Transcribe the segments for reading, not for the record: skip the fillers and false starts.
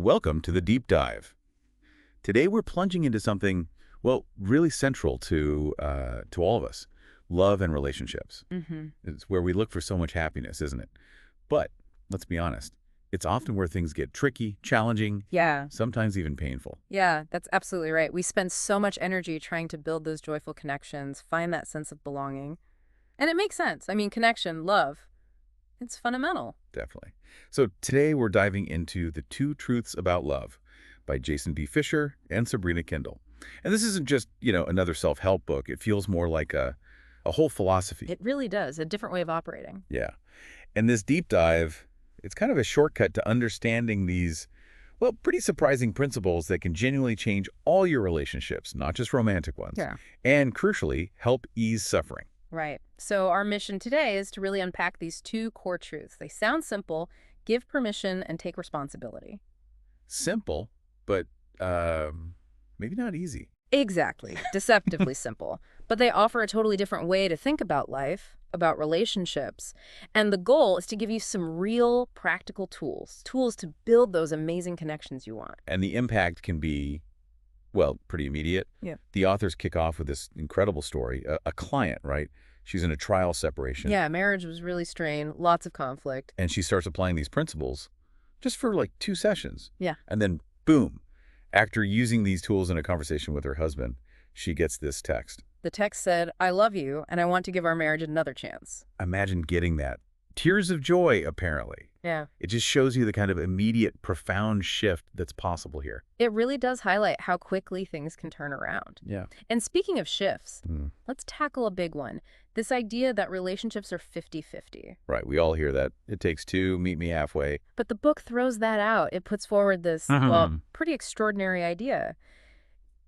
Welcome to the Deep Dive. Today we're plunging into something, well, really central to all of us, love and relationships. It's where we look for so much happiness, isn't it? But let's be honest, it's often where things get tricky, challenging, Yeah. sometimes even painful. Yeah, that's absolutely right. We spend so much energy trying to build those joyful connections, find that sense of belonging. And it makes sense. I mean, connection, love, it's fundamental. Definitely. So today we're diving into The Two Truths About Love by Jason B. Fischer and Sabrina Kindle. And this isn't just, another self-help book. It feels more like a whole philosophy. It really does. A different way of operating. Yeah. And this deep dive, it's kind of a shortcut to understanding these, well, pretty surprising principles that can genuinely change all your relationships, not just romantic ones. Yeah. And crucially, help ease suffering. Right. So our mission today is to really unpack these two core truths. They sound simple: give permission and take responsibility. Simple, but maybe not easy. Exactly. Deceptively simple. But they offer a totally different way to think about life, about relationships. And the goal is to give you some real practical tools to build those amazing connections you want. And the impact can be, well, pretty immediate. Yeah. The authors kick off with this incredible story. A client, right? She's in a trial separation. Yeah, marriage was really strained, lots of conflict. And she starts applying these principles just for like 2 sessions. Yeah. And then, boom, after using these tools in a conversation with her husband, she gets this text. The text said, "I love you, and I want to give our marriage another chance." Imagine getting that. Tears of joy, apparently. Yeah. It just shows you the kind of immediate, profound shift that's possible here. It really does highlight how quickly things can turn around. Yeah. And speaking of shifts, let's tackle a big one. This idea that relationships are 50-50. Right, we all hear that. It takes two, meet me halfway. But the book throws that out. It puts forward this, well, pretty extraordinary idea.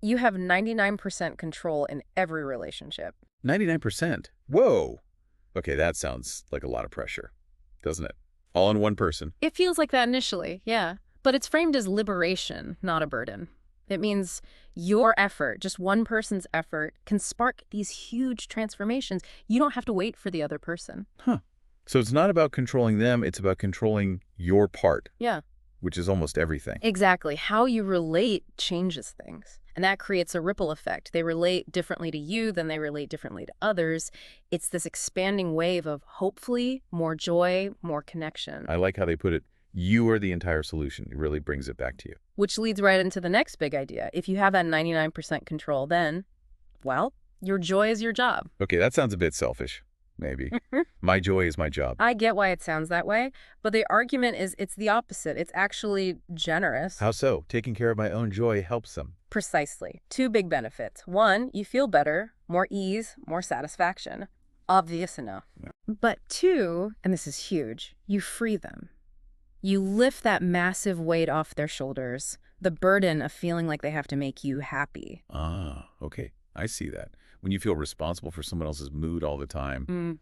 You have 99% control in every relationship. 99%. Whoa. Okay, that sounds like a lot of pressure, doesn't it? All in one person. It feels like that initially, yeah. But it's framed as liberation, not a burden. It means your effort, just one person's effort, can spark these huge transformations. You don't have to wait for the other person. Huh. So it's not about controlling them, it's about controlling your part. Yeah. Which is almost everything. Exactly. How you relate changes things. And that creates a ripple effect. They relate differently to you than they relate differently to others. It's this expanding wave of hopefully more joy, more connection. I like how they put it. You are the entire solution. It really brings it back to you. Which leads right into the next big idea. If you have that 99% control, then, well, your joy is your job. Okay, that sounds a bit selfish. Maybe. My joy is my job. I get why it sounds that way, but the argument is it's the opposite. It's actually generous. How so? Taking care of my own joy helps them. Precisely. 2 big benefits. 1, you feel better, more ease, more satisfaction. Obvious enough. Yeah. But 2, and this is huge, you free them. You lift that massive weight off their shoulders, the burden of feeling like they have to make you happy. Ah, okay. I see that. When you feel responsible for someone else's mood all the time,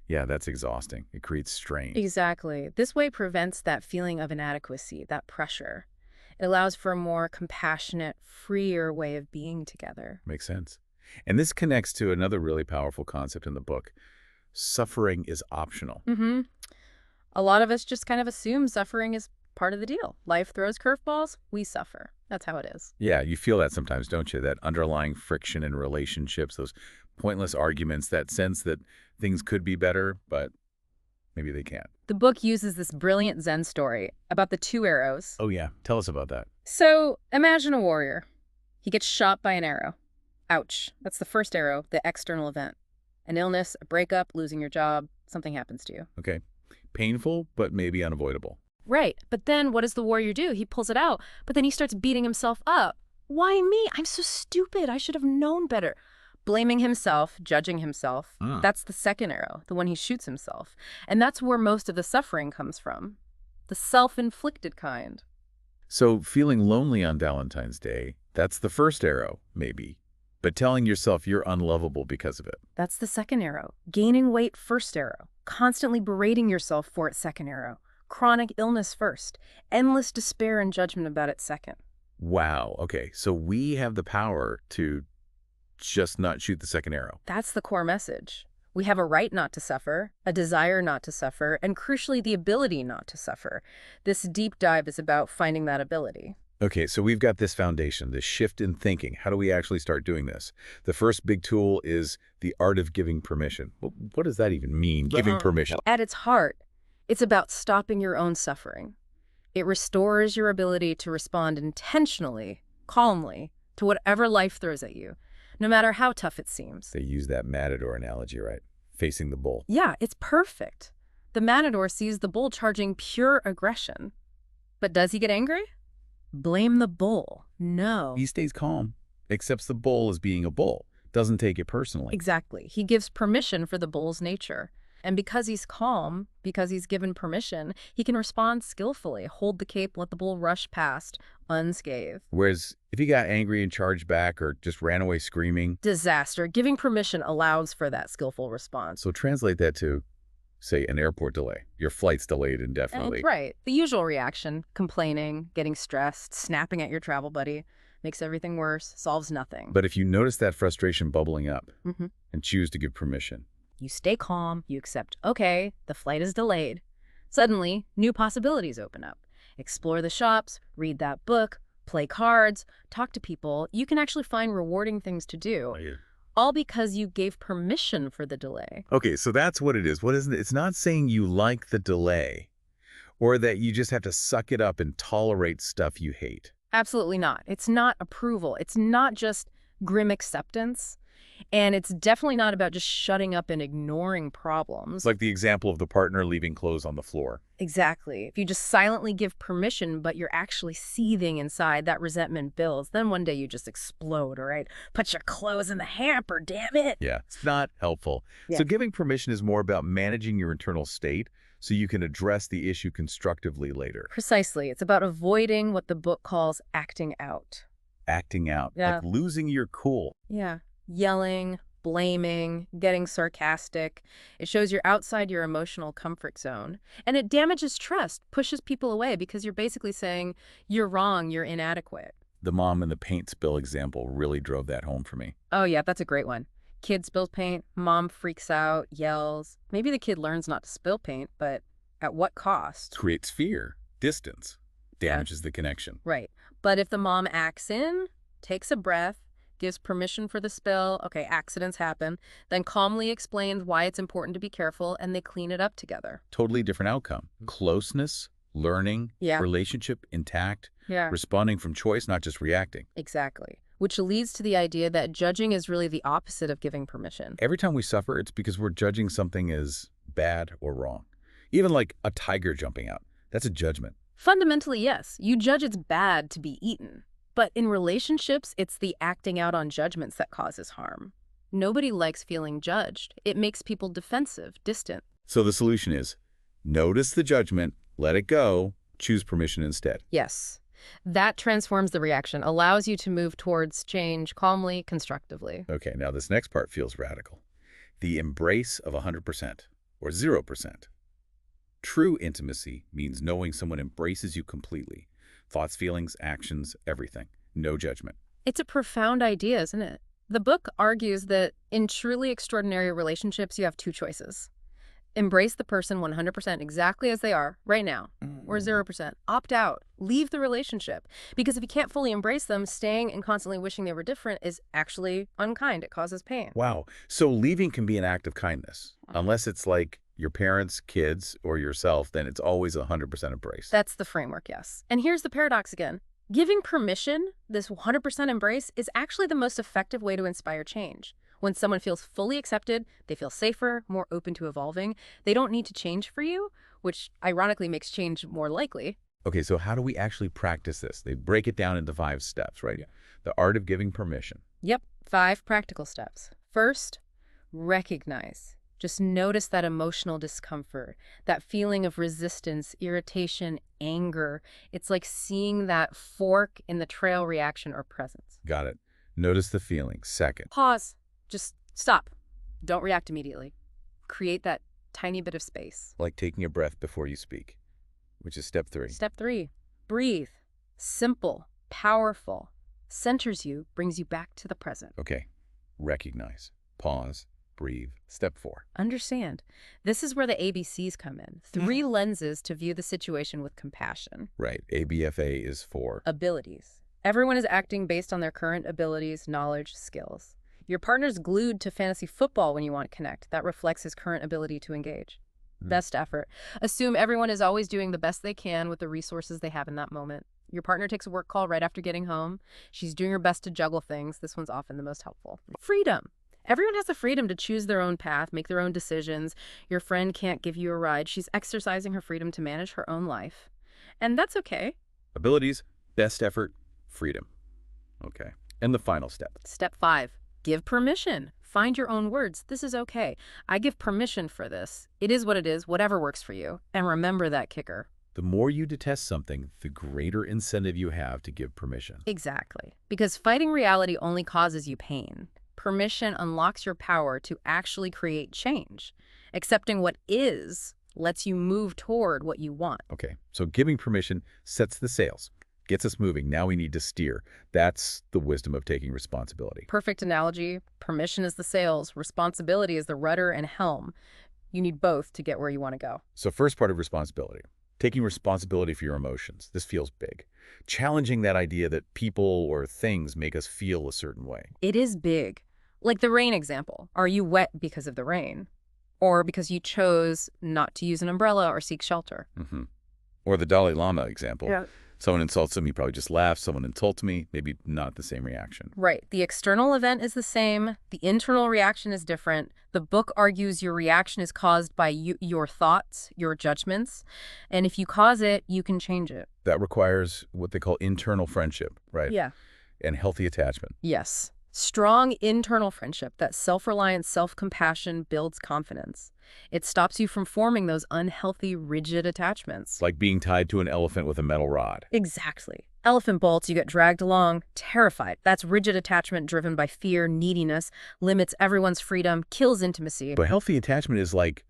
yeah, that's exhausting. It creates strain. Exactly. This way prevents that feeling of inadequacy, that pressure. It allows for a more compassionate, freer way of being together. Makes sense. And this connects to another really powerful concept in the book. Suffering is optional. A lot of us just kind of assume suffering is part of the deal. Life throws curveballs, we suffer. That's how it is. Yeah, you feel that sometimes, don't you? That underlying friction in relationships, those pointless arguments, that sense that things could be better, but maybe they can't. The book uses this brilliant Zen story about the 2 arrows. Oh yeah, tell us about that. So imagine a warrior. He gets shot by an arrow. Ouch. That's the first arrow, the external event. An illness, a breakup, losing your job, something happens to you. Okay. Painful, but maybe unavoidable. Right. But then what does the warrior do? He pulls it out, but then he starts beating himself up. Why me? I'm so stupid. I should have known better. Blaming himself, judging himself. That's the second arrow, the one he shoots himself. And that's where most of the suffering comes from. The self-inflicted kind. So feeling lonely on Valentine's Day, that's the first arrow, maybe. But telling yourself you're unlovable because of it. That's the second arrow. Gaining weight, first arrow. Constantly berating yourself for it, second arrow. Chronic illness first. Endless despair and judgment about it, second. Wow. Okay. So we have the power to just not shoot the second arrow. That's the core message. We have a right not to suffer, a desire not to suffer, and crucially, the ability not to suffer. This deep dive is about finding that ability. Okay, so we've got this foundation, this shift in thinking. How do we actually start doing this? The first big tool is the art of giving permission. What does that even mean, giving permission? At its heart, it's about stopping your own suffering. It restores your ability to respond intentionally, calmly, to whatever life throws at you, no matter how tough it seems. They use that matador analogy, right? Facing the bull. Yeah, it's perfect. The matador sees the bull charging pure aggression. But does he get angry? Blame the bull. No. He stays calm, accepts the bull as being a bull, doesn't take it personally. Exactly. He gives permission for the bull's nature. And because he's calm, because he's given permission, he can respond skillfully, hold the cape, let the bull rush past, unscathed. Whereas if he got angry and charged back or just ran away screaming. Disaster. Giving permission allows for that skillful response. So translate that to, say, an airport delay. Your flight's delayed indefinitely. Right. The usual reaction, complaining, getting stressed, snapping at your travel buddy, makes everything worse, solves nothing. But if you notice that frustration bubbling up and choose to give permission. You stay calm, you accept, okay, the flight is delayed. Suddenly, new possibilities open up. Explore the shops, read that book, play cards, talk to people. You can actually find rewarding things to do. All because you gave permission for the delay. Okay, so that's what it is. What is it? It's not saying you like the delay or that you just have to suck it up and tolerate stuff you hate. Absolutely not. It's not approval. It's not just grim acceptance. And it's definitely not about just shutting up and ignoring problems. It's like the example of the partner leaving clothes on the floor. Exactly. If you just silently give permission, but you're actually seething inside, that resentment builds. Then one day you just explode, all right? Put your clothes in the hamper, damn it. Yeah, it's not helpful. Yeah. So giving permission is more about managing your internal state so you can address the issue constructively later. Precisely. It's about avoiding what the book calls acting out. Acting out, Yeah. like losing your cool. Yeah. Yelling, blaming, getting sarcastic. It shows you're outside your emotional comfort zone. And it damages trust, pushes people away because you're basically saying, you're wrong, you're inadequate. The mom in the paint spill example really drove that home for me. Oh, yeah, that's a great one. Kid spills paint, mom freaks out, yells. Maybe the kid learns not to spill paint, but at what cost? Creates fear, distance, damages the connection. Right. But if the mom acts in, takes a breath, gives permission for the spill, okay, accidents happen, then calmly explains why it's important to be careful, and they clean it up together. Totally different outcome. Closeness, learning, Yeah. relationship intact, Yeah. responding from choice, not just reacting. Exactly. Which leads to the idea that judging is really the opposite of giving permission. Every time we suffer, it's because we're judging something as bad or wrong. Even like a tiger jumping out. That's a judgment. Fundamentally, yes. You judge it's bad to be eaten. But in relationships, it's the acting out on judgments that causes harm. Nobody likes feeling judged. It makes people defensive, distant. So the solution is notice the judgment, let it go, choose permission instead. Yes. That transforms the reaction, allows you to move towards change calmly, constructively. Okay, now this next part feels radical. The embrace of 100% or 0%. True intimacy means knowing someone embraces you completely. Thoughts, feelings, actions, everything. No judgment. It's a profound idea, isn't it? The book argues that in truly extraordinary relationships, you have two choices. Embrace the person 100% exactly as they are right now, or 0%. Opt out. Leave the relationship. Because if you can't fully embrace them, staying and constantly wishing they were different is actually unkind. It causes pain. Wow. So leaving can be an act of kindness. Unless it's like your parents, kids, or yourself, then it's always 100% embrace. That's the framework, yes. And here's the paradox again. Giving permission, this 100% embrace, is actually the most effective way to inspire change. When someone feels fully accepted, they feel safer, more open to evolving. They don't need to change for you, which ironically makes change more likely. Okay, so how do we actually practice this? They break it down into 5 steps, right? Yeah. The art of giving permission. Yep, 5 practical steps. First, recognize. Just notice that emotional discomfort, that feeling of resistance, irritation, anger. It's like seeing that fork in the trail reaction or presence. Got it. Notice the feeling. Second. Pause. Just stop. Don't react immediately. Create that tiny bit of space. Like taking a breath before you speak, which is step 3. Step 3, breathe. Simple, powerful, centers you, brings you back to the present. Okay. Recognize. Pause. breathe. Step 4. Understand. This is where the ABCs come in. 3 lenses to view the situation with compassion. Right. ABFA is for Abilities. Everyone is acting based on their current abilities, knowledge, skills. Your partner's glued to fantasy football when you want to connect. That reflects his current ability to engage. Best effort. Assume everyone is always doing the best they can with the resources they have in that moment. Your partner takes a work call right after getting home. She's doing her best to juggle things. This one's often the most helpful. Freedom. Everyone has the freedom to choose their own path, make their own decisions. Your friend can't give you a ride. She's exercising her freedom to manage her own life. And that's okay. abilities, best effort, freedom. Okay. And the final step. Step 5. Give permission. Find your own words. This is okay. I give permission for this. It is what it is, whatever works for you. And remember that kicker. The more you detest something, the greater incentive you have to give permission. Exactly. Because fighting reality only causes you pain. Permission unlocks your power to actually create change. Accepting what is lets you move toward what you want. Okay, so giving permission sets the sails, gets us moving. Now we need to steer. That's the wisdom of taking responsibility. Perfect analogy. Permission is the sails. Responsibility is the rudder and helm. You need both to get where you want to go. So first part of responsibility, taking responsibility for your emotions. This feels big. Challenging that idea that people or things make us feel a certain way. It is big. Like the rain example. Are you wet because of the rain? Or because you chose not to use an umbrella or seek shelter? Or the Dalai Lama example. Yeah. Someone insults him, he probably just laughs. Someone insults me, maybe not the same reaction. Right. The external event is the same. The internal reaction is different. The book argues your reaction is caused by your thoughts, your judgments. And if you cause it, you can change it. That requires what they call internal friendship, right? Yeah. And healthy attachment. Yes. Strong internal friendship, that self-reliance, self-compassion builds confidence. It stops you from forming those unhealthy, rigid attachments. Like being tied to an elephant with a metal rod. Exactly. Elephant bolts, you get dragged along, terrified. That's rigid attachment driven by fear, neediness, limits everyone's freedom, kills intimacy. But healthy attachment is like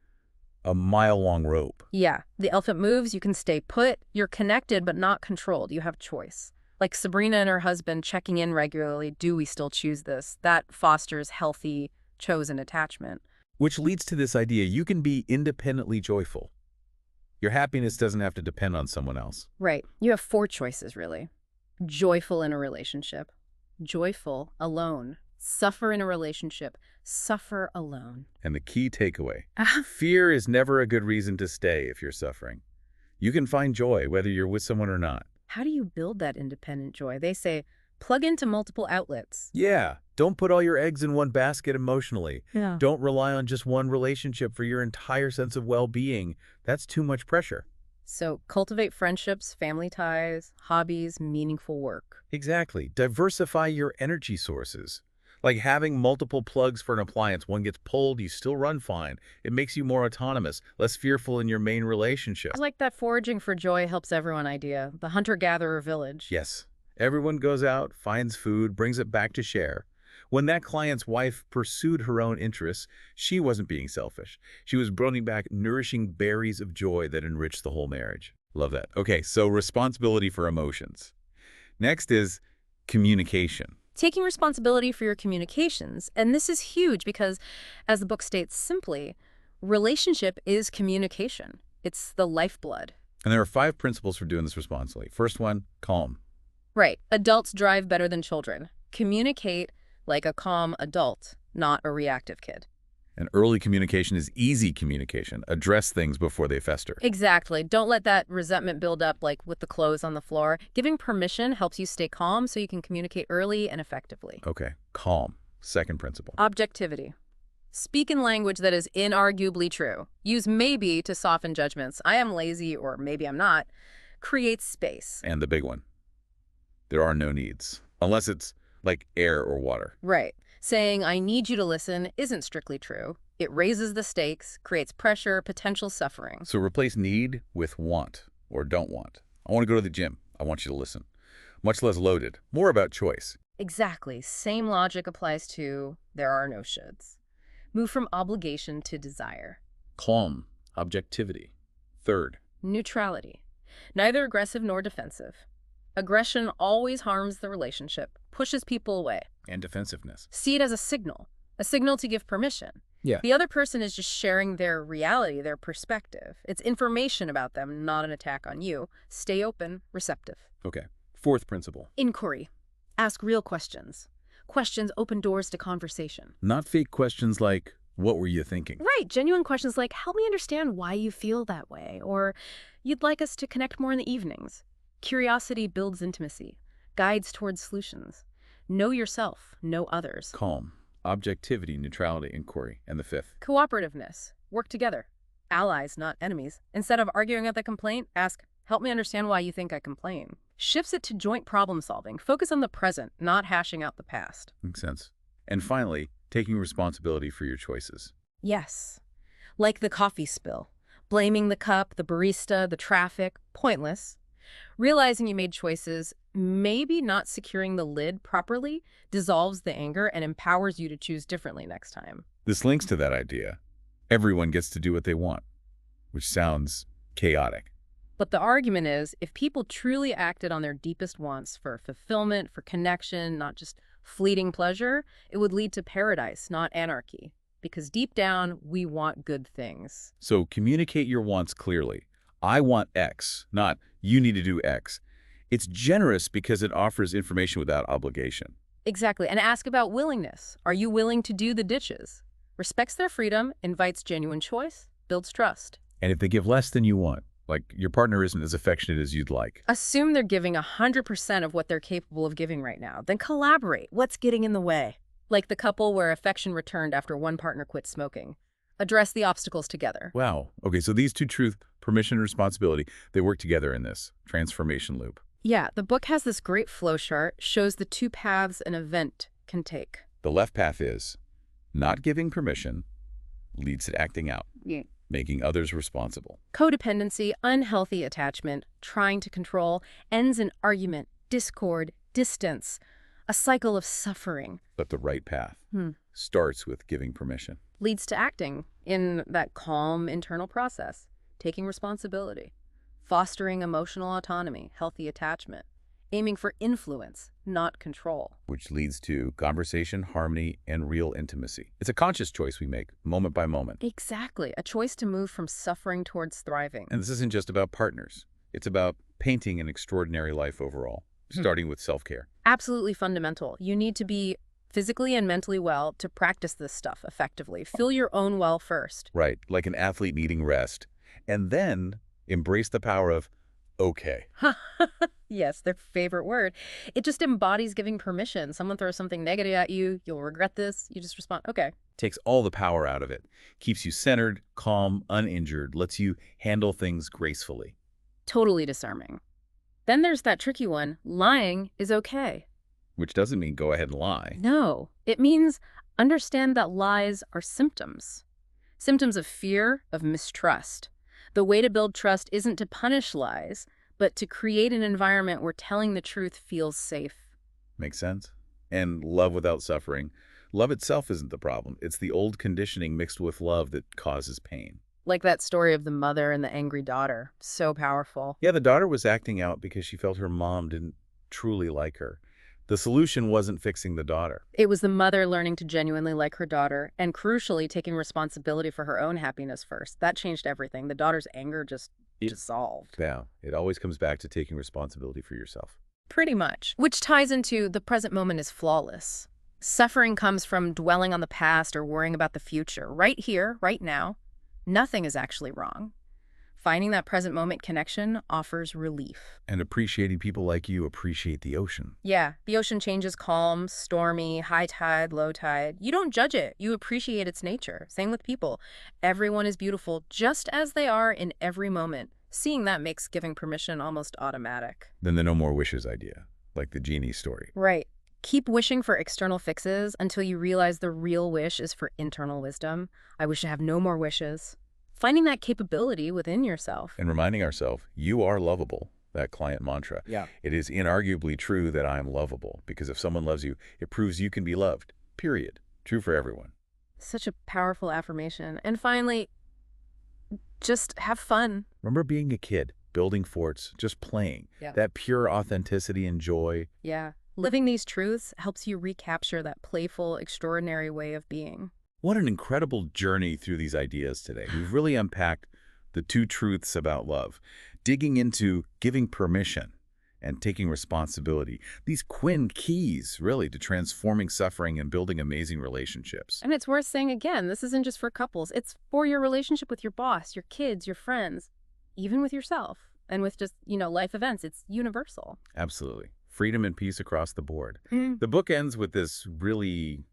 a mile-long rope. Yeah. The elephant moves, you can stay put. You're connected but not controlled. You have choice. Like Sabrina and her husband checking in regularly, do we still choose this? That fosters healthy, chosen attachment. Which leads to this idea, you can be independently joyful. Your happiness doesn't have to depend on someone else. Right. You have 4 choices, really. Joyful in a relationship. Joyful alone. Suffer in a relationship. Suffer alone. And the key takeaway, fear is never a good reason to stay if you're suffering. You can find joy whether you're with someone or not. How do you build that independent joy? They say, plug into multiple outlets. Yeah, don't put all your eggs in one basket emotionally. Yeah. Don't rely on just one relationship for your entire sense of well-being. That's too much pressure. So cultivate friendships, family ties, hobbies, meaningful work. Exactly. Diversify your energy sources. Like having multiple plugs for an appliance. One gets pulled, you still run fine. It makes you more autonomous, less fearful in your main relationship. It's like that foraging for joy helps everyone idea. The hunter-gatherer village. Yes. Everyone goes out, finds food, brings it back to share. When that client's wife pursued her own interests, she wasn't being selfish. She was bringing back nourishing berries of joy that enriched the whole marriage. Love that. Okay, so responsibility for emotions. Next is communication. Taking responsibility for your communications. And this is huge because, as the book states simply, relationship is communication. It's the lifeblood. And there are 5 principles for doing this responsibly. First one, calm. Right. Adults drive better than children. Communicate like a calm adult, not a reactive kid. And early communication is easy communication. Address things before they fester. Exactly. Don't let that resentment build up like with the clothes on the floor. Giving permission helps you stay calm so you can communicate early and effectively. Okay, calm. Second principle. Objectivity. Speak in language that is inarguably true. Use maybe to soften judgments. I am lazy or maybe I'm not. Create space. And the big one. There are no needs. Unless it's like air or water. Right. Saying, I need you to listen isn't strictly true. It raises the stakes, creates pressure, potential suffering. So replace need with want or don't want. I want to go to the gym. I want you to listen. Much less loaded. More about choice. Exactly. Same logic applies to there are no shoulds. Move from obligation to desire. Calm. Objectivity. Third. Neutrality. Neither aggressive nor defensive. Aggression always harms the relationship, pushes people away. And defensiveness. See it as a signal to give permission. Yeah. The other person is just sharing their reality, their perspective. It's information about them, not an attack on you. Stay open, receptive. Okay. Fourth principle. Inquiry. Ask real questions. Questions open doors to conversation. Not fake questions like, what were you thinking? Right. Genuine questions like, help me understand why you feel that way, or you'd like us to connect more in the evenings. Curiosity builds intimacy, guides towards solutions. Know yourself, know others. Calm. Objectivity, neutrality, inquiry. And the fifth. Cooperativeness. Work together. Allies, not enemies. Instead of arguing at the complaint, ask, help me understand why you think I complain. Shifts it to joint problem solving. Focus on the present, not hashing out the past. Makes sense. And finally, taking responsibility for your choices. Yes. Like the coffee spill. Blaming the cup, the barista, the traffic. Pointless. Realizing you made choices, maybe not securing the lid properly, dissolves the anger and empowers you to choose differently next time. This links to that idea. Everyone gets to do what they want, which sounds chaotic. But the argument is, if people truly acted on their deepest wants for fulfillment, for connection, not just fleeting pleasure, it would lead to paradise, not anarchy. Because deep down, we want good things. So communicate your wants clearly. I want X, not you need to do X. It's generous because it offers information without obligation. Exactly. And ask about willingness. Are you willing to do the dishes? Respects their freedom, invites genuine choice, builds trust. And if they give less than you want, like your partner isn't as affectionate as you'd like. Assume they're giving 100% of what they're capable of giving right now. Then collaborate. What's getting in the way? Like the couple where affection returned after one partner quit smoking. Address the obstacles together. Wow. Okay, so these two truths, permission and responsibility, they work together in this transformation loop. Yeah, the book has this great flow chart, shows the two paths an event can take. The left path is not giving permission leads to acting out, making others responsible. Codependency, unhealthy attachment, trying to control, ends in argument, discord, distance, a cycle of suffering. But the right path starts with giving permission. Leads to acting in that calm internal process, taking responsibility, fostering emotional autonomy, healthy attachment, aiming for influence, not control. Which leads to conversation, harmony, and real intimacy. It's a conscious choice we make, moment by moment. Exactly. A choice to move from suffering towards thriving. And this isn't just about partners. It's about painting an extraordinary life overall, starting with self-care. Absolutely fundamental. You need to be physically and mentally well to practice this stuff effectively. Fill your own well first. Right, like an athlete needing rest. And then embrace the power of okay. Yes, their favorite word. It just embodies giving permission. Someone throws something negative at you, you'll regret this. You just respond, okay. Takes all the power out of it. Keeps you centered, calm, uninjured, lets you handle things gracefully. Totally disarming. Then there's that tricky one. Lying is okay. Which doesn't mean go ahead and lie. No, it means understand that lies are symptoms. Symptoms of fear, of mistrust. The way to build trust isn't to punish lies, but to create an environment where telling the truth feels safe. Makes sense? And love without suffering. Love itself isn't the problem. It's the old conditioning mixed with love that causes pain. Like that story of the mother and the angry daughter. So powerful. Yeah, the daughter was acting out because she felt her mom didn't truly like her. The solution wasn't fixing the daughter. It was the mother learning to genuinely like her daughter and crucially taking responsibility for her own happiness first. That changed everything. The daughter's anger just dissolved. Yeah, it always comes back to taking responsibility for yourself. Pretty much. Which ties into the present moment is flawless. Suffering comes from dwelling on the past or worrying about the future. Right here, right now, nothing is actually wrong. Finding that present moment connection offers relief. And appreciating people like you appreciate the ocean. Yeah, the ocean changes calm, stormy, high tide, low tide. You don't judge it. You appreciate its nature. Same with people. Everyone is beautiful just as they are in every moment. Seeing that makes giving permission almost automatic. Then the no more wishes idea, like the genie story. Right. Keep wishing for external fixes until you realize the real wish is for internal wisdom. I wish to have no more wishes. Finding that capability within yourself. And reminding ourselves, you are lovable, that client mantra. Yeah. It is inarguably true that I am lovable, because if someone loves you, it proves you can be loved, period. True for everyone. Such a powerful affirmation. And finally, just have fun. Remember being a kid, building forts, just playing. Yeah. That pure authenticity and joy. Yeah. Living these truths helps you recapture that playful, extraordinary way of being. What an incredible journey through these ideas today. We've really unpacked the two truths about love, digging into giving permission and taking responsibility. These twin keys, really, to transforming suffering and building amazing relationships. And it's worth saying again, this isn't just for couples. It's for your relationship with your boss, your kids, your friends, even with yourself. And with just, life events. It's universal. Absolutely. Freedom and peace across the board. Mm. The book ends with this really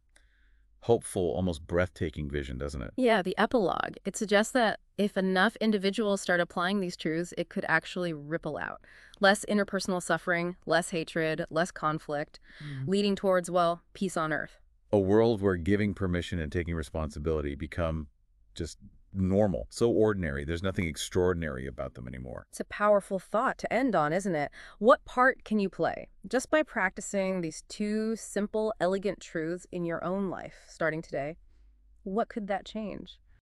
hopeful, almost breathtaking vision, doesn't it? Yeah, the epilogue. It suggests that if enough individuals start applying these truths, it could actually ripple out. Less interpersonal suffering, less hatred, less conflict, leading towards, well, peace on earth. A world where giving permission and taking responsibility become just normal, so ordinary. There's nothing extraordinary about them anymore. It's a powerful thought to end on, isn't it? What part can you play just by practicing these two simple, elegant truths in your own life starting today? What could that change?